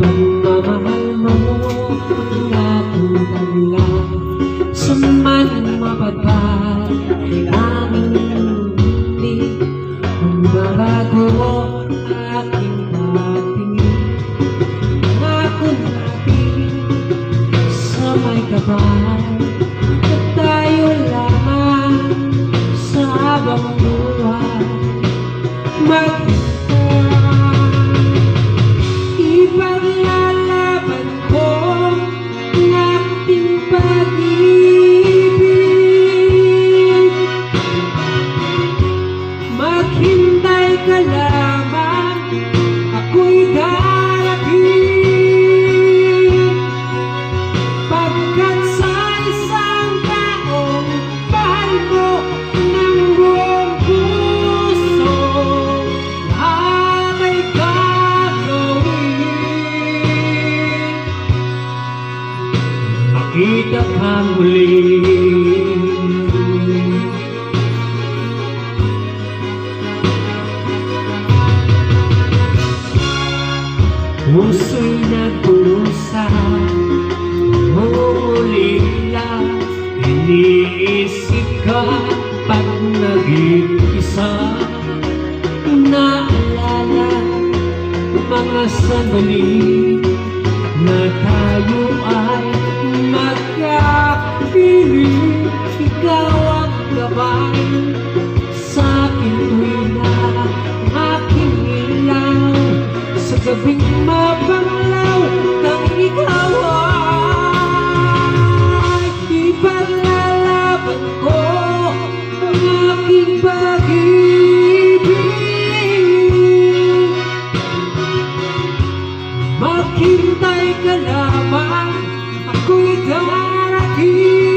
pagmamahal mo ang aking dahilan sa man mapagpag aming hindi magbabago aking patingin ako natin sa may kapal at tayo lamang sa habang buhay ipaglalaban ko ang ating pag-ibig. Maghintay ka lamang, ako'y darating. Pagkat sa isang taong mahal mo ng buong puso, lahat ay gagawin. Makita ka muli. Puso'y nagpusa, umulila, iniisip ka pag nag-iisa. Inaalala mga sandali na tayo ay magkapiling. Ikaw ang gabay sa aking tuwina, aking ilaw sa gabing mapanglaw ng ikaw ay ipaglalaban ko ang aking pag-ibig. Maghintay ka lamang, ako'y darating.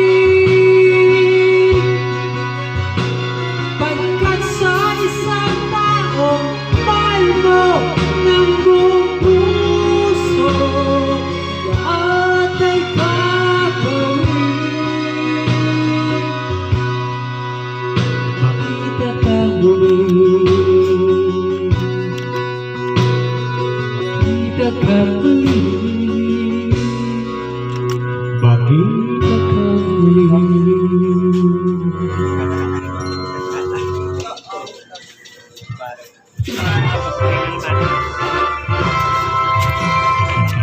Pagkat sa isang taong mahal mo ng buong puso, lahat ay gagawin. Makita ka muli, makita ka muli, makita ka muli.